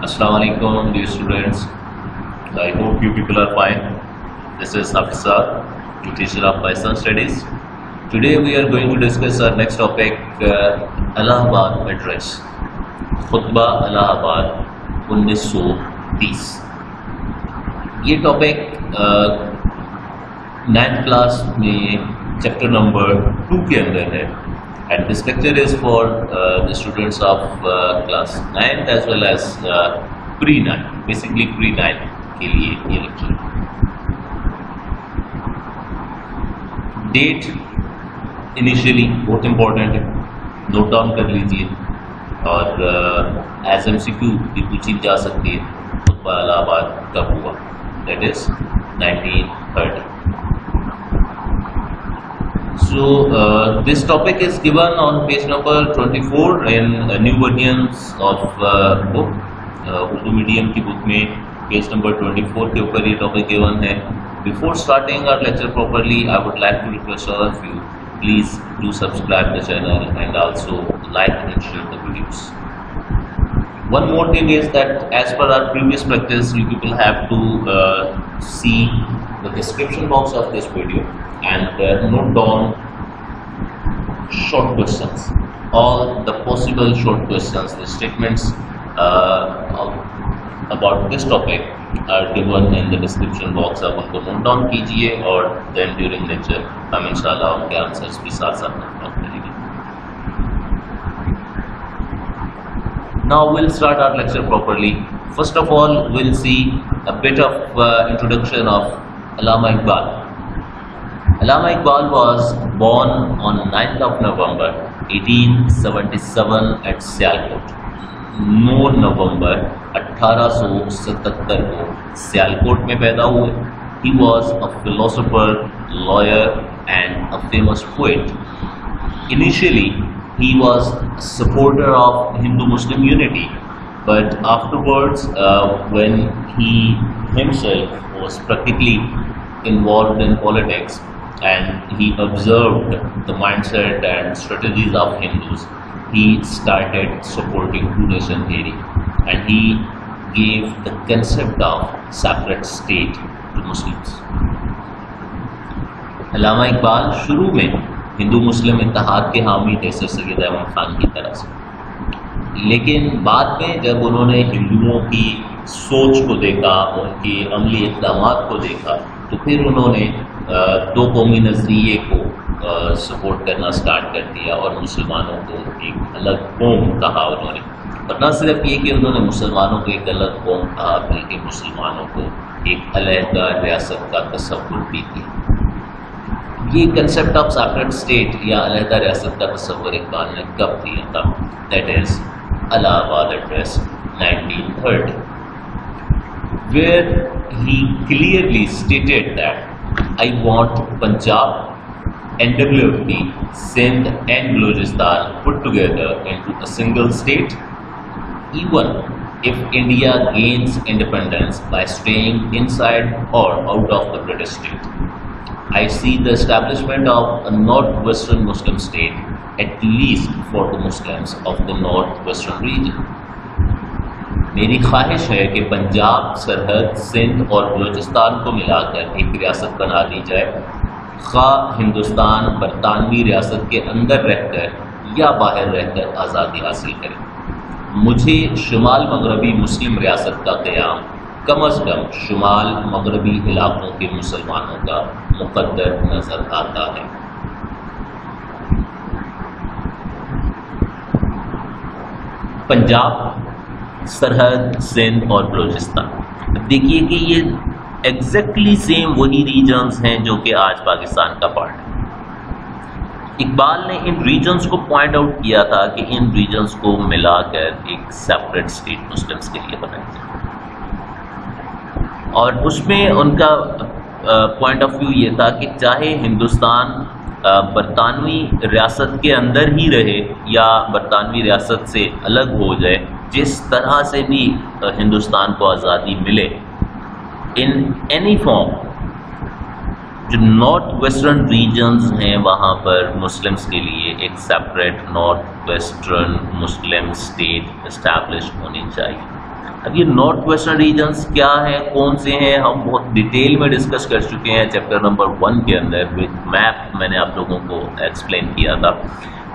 Assalamualaikum dear students. I hope you people are fine. This is Hafsa, your teacher of Python studies. Today we are going to discuss our next topic, Allahabad Address. खुतबा इलाहाबाद 1930। ये topic 9th class में chapter number 2 के अंदर है and this lecture is for the students of class 9th as well as pre-9, basically pre-9 के लिए ये lecture। Date initially बहुत important है, नोट डाउन कर लीजिए और एज MCQ भी पूछी जा सकती है खुतबा इलाहाबाद कब हुआ, that is 1930। So this topic is given on page number 24 in new versions of book, Urdu medium की बुक में पेज नंबर 24 के ऊपर ये टॉपिक गिवन है। Before starting our lecture properly, I would like to request all of you, please do subscribe the channel and also like and share the videos. One more thing is that as per our previous practice, you people have to see the description box of this video and note down short questions, all the possible short questions. The statements about this topic are given in the description box. आप उनको note down कीजिए और then during lecture हम इंशाल्लाह उनके answers भी साथ साथ note down करेंगे। Now we'll start our lecture properly. First of all, we'll see a bit of introduction of Allama Iqbal. Allama Iqbal was born on 9th of November 1877 at Sialkot. 9 नवंबर 1877 को सियालकोट में पैदा हुए। He was a philosopher, lawyer and a famous poet. Initially, he was a supporter of Hindu-Muslim unity, but afterwards, when he himself was practically involved in politics and he observed the mindset and strategies of Hindus, he started supporting two-nation theory and he gave the concept of separate state to Muslims. अल्लामा इकबाल शुरू में हिंदू मुस्लिम इत्तेहाद के हामी थे sir Syed Ahmad Khan की तरह से, लेकिन बाद में जब उन्होंने हिंदुओं की सोच को देखा, उनके अमली इक़दामात को देखा, तो फिर उन्होंने दो कौमी नज़रिए को सपोर्ट करना स्टार्ट कर दिया और मुसलमानों को एक अलग कौम कहा उन्होंने। और न सिर्फ ये कि उन्होंने मुसलमानों को एक अलग कौम कहा, बल्कि मुसलमानों को एक अलहदा रियासत का तसव्वुर भी दिया। ये कंसेप्ट ऑफ सेपरेट स्टेट या अलहदा रियासत का तसव्वुर इकबाल ने कब दिया था? That is Allahabad address 1930, where he clearly stated that I want Punjab, NWFD, Sindh and Balochistan put together into a single state, even if India gains independence by staying inside or out of the British state. I see the establishment of a northwestern Muslim state, at least for the Muslims of the northwestern region. मेरी ख्वाहिश है कि पंजाब, सरहद, सिंध और बलूचिस्तान को मिलाकर एक रियासत बना दी जाए, खा हिंदुस्तान बरतानवी रियासत के अंदर रहकर या बाहर रहकर आज़ादी हासिल करें। मुझे शुमाल मगरबी मुस्लिम रियासत का क़याम कम अज़ कम शुमाल मगरबी इलाक़ों के मुसलमानों का मुक़द्दर नज़र आता है। पंजाब, सरहद, सिंध और बलूचिस्तान, देखिए कि ये एग्जैक्टली सेम वही रीजन्स हैं जो कि आज पाकिस्तान का पार्ट है। इकबाल ने इन रीजन्स को पॉइंट आउट किया था कि इन रीजन्स को मिलाकर एक सेपरेट स्टेट मुस्लिम्स के लिए बनाई जाए, और उसमें उनका पॉइंट ऑफ व्यू ये था कि चाहे हिंदुस्तान बरतानवी रियासत के अंदर ही रहे या बरतानवी रियासत से अलग हो जाए, जिस तरह से भी हिंदुस्तान को आज़ादी मिले, इन एनी फॉर्म जो नॉर्थ वेस्टर्न रीजन्स हैं वहाँ पर मुस्लिम्स के लिए एक सेपरेट नॉर्थ वेस्टर्न मुस्लिम स्टेट इस्टेब्लिश होनी चाहिए। अब ये नॉर्थ वेस्टर्न रीजन्स क्या हैं, कौन से हैं, हम बहुत डिटेल में डिस्कस कर चुके हैं चैप्टर नंबर 1 के अंदर। विद मैप मैंने आप लोगों को एक्सप्लेन किया था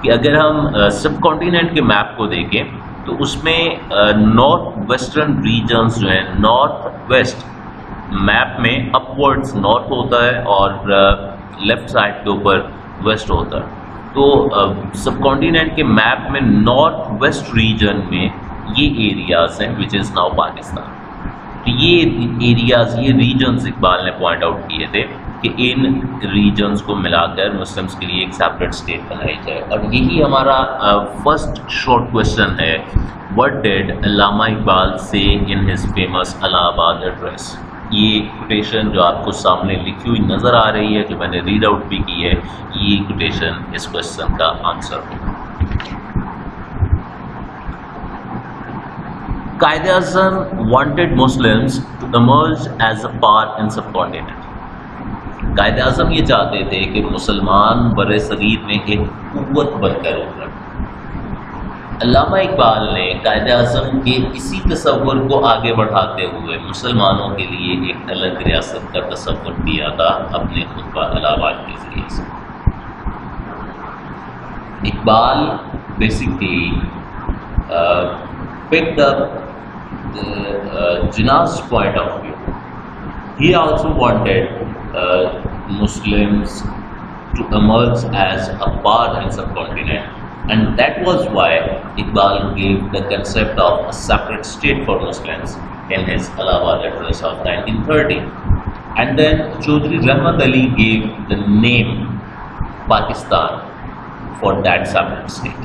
कि अगर हम सब कॉन्टिनेंट के मैप को देखें तो उसमें नॉर्थ वेस्टर्न रीजन्स जो है, नॉर्थ वेस्ट मैप में अपवर्ड्स नॉर्थ होता है और लेफ्ट साइड के ऊपर वेस्ट होता है। तो सब कॉन्टिनेंट के मैप में नॉर्थ वेस्ट रीजन में ये एरियाज हैं विच इज़ नाउ पाकिस्तान। तो ये एरियाज, ये रीजन्स इकबाल ने पॉइंट आउट किए थे कि इन रीजन्स को मिलाकर मुस्लिम्स के लिए एक सेपरेट स्टेट बनाई जाए। और यही हमारा फर्स्ट शॉर्ट क्वेश्चन है, व्हाट डिड अल्लामा इकबाल से in his famous Allahabad address. ये कोटेशन जो आपको सामने लिखी हुई नज़र आ रही है, जो मैंने रीड आउट भी की है, ये कोटेशन इस क्वेश्चन का आंसर होगा। Quaid-e-Azam wanted Muslims to emerge as a part in subcontinent। Quaid-e-Azam ये चाहते थे कि मुसलमान बरे सगीर में एक कुव्वत बनकर उभरें। अल्लामा इकबाल ने कायद-ए-आज़म के इसी तसव्वुर को आगे बढ़ाते हुए मुसलमानों के लिए एक अलग रियासत का तसव्वुर दिया था अपने खुतबा इलाहाबाद के जरिए से। Iqbal basically picked up Jinnah's point of view. He also wanted Muslims to emerge as a part in subcontinent, and that was why Iqbal gave the concept of a separate state for Muslims in his Allahabad address of 1930. And then Chaudhry Rahmat Ali gave the name Pakistan for that separate state.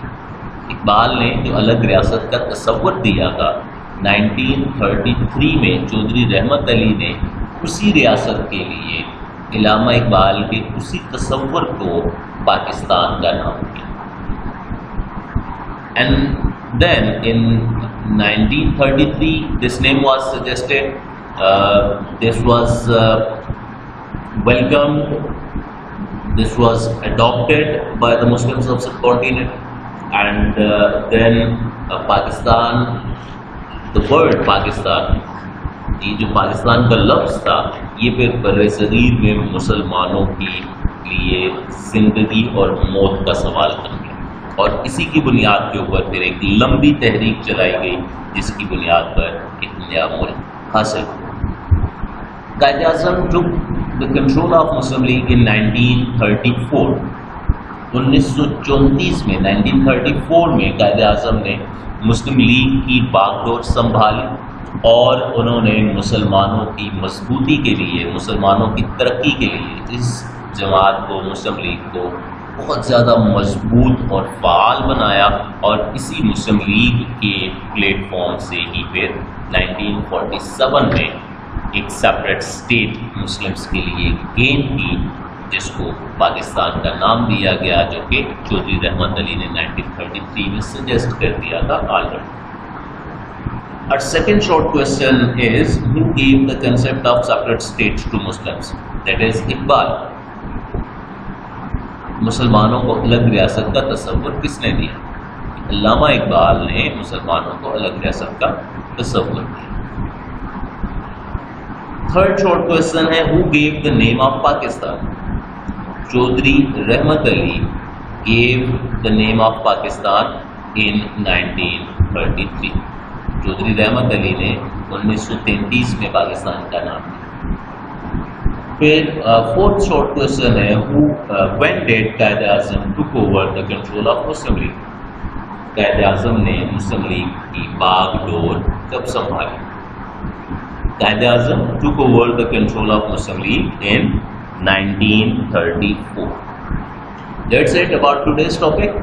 Iqbal ने जो अलग रियासत का तसव्वुर दिया था 1933 में, चौधरी रहमत अली ने उसी रियासत के लिए अल्लामा इकबाल के उसी तसव्वुर को पाकिस्तान का नाम दिया। And then in 1933 this name was suggested, this was welcomed, this was adopted by the Muslims of subcontinent. And then Pakistan, the word Pakistan, ये जो पाकिस्तान का लफ्ज़ था, ये फिर बर्र-ए-सगीर में मुसलमानों के लिए ज़िंदगी और मौत का सवाल बन गया। और इसी की बुनियाद के ऊपर फिर एक लंबी तहरीक चलाई गई, जिसकी बुनियाद पर एक नया मुल्क हासिल हुआ। Quaid-e-Azam took the control of Muslim League in 1934। 1934 में 1934 में कायद-ए-आज़म ने मुस्लिम लीग की बागडोर संभाली और उन्होंने मुसलमानों की मजबूती के लिए, मुसलमानों की तरक्की के लिए इस जमात को, मुस्लिम लीग को बहुत ज़्यादा मजबूत और फ़ाल बनाया। और इसी मुस्लिम लीग के प्लेटफॉर्म से ही फिर 1947 में एक सेपरेट स्टेट मुस्लिम्स के लिए गेन की, जिसको पाकिस्तान का नाम दिया गया, जो कि चौधरी रहमत अली ने 1933 में सजेस्ट कर दिया था already. Our second short question is, who gave the concept of separate states to Muslims? That is Iqbal. मुसलमानों को अलग रियासत का तसव्वुर किसने दिया? अल्लामा इकबाल ने मुसलमानों को अलग रियासत का तसव्वुर दिया। थर्ड शॉर्ट क्वेश्चन है, who gave the name of Pakistan? Chaudhry Rahmat Ali gave the name of Pakistan in 1933। Chaudhary Rahmat Ali ने 1933 में पाकिस्तान का नाम दिया। फिर फोर्थ शॉर्ट क्वेश्चन है, when did Quaid-e-Azam took over the control of Muslim League? Quaid-e-Azam ने मुस्लिम लीग की बागडोर कब संभाली? Quaid-e-Azam took over the control of Muslim League in 1934. That's it about today's topic.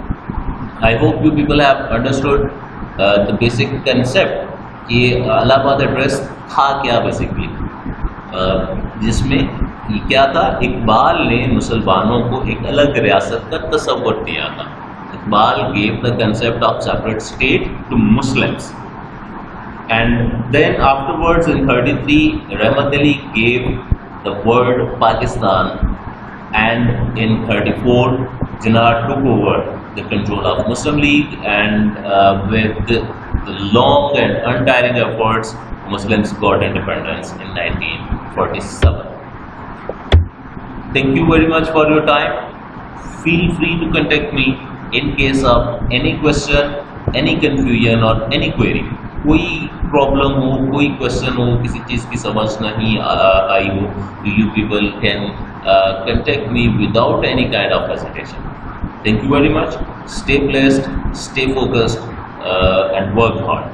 I hope you people have understood the basic concept कि Allahabad address था क्या basically, जिसमें ये क्या था, इकबाल ने मुसलमानों को एक अलग रियासत का तसव्वुर दिया था। Iqbal gave the concept of separate state to Muslims, and then afterwards in 33 Rahmat Ali gave the word Pakistan, and in 34 Jinnah took over the control of Muslim League, and with the long and untiring efforts, Muslims got independence in 1947. Thank you very much for your time. Feel free to contact me in case of any question, any confusion or any query. कोई problem हो, कोई question हो, किसी चीज़ की समझ नहीं आई हो, you people can contact me without any kind of hesitation. Thank you very much. Stay blessed, stay focused, and work hard.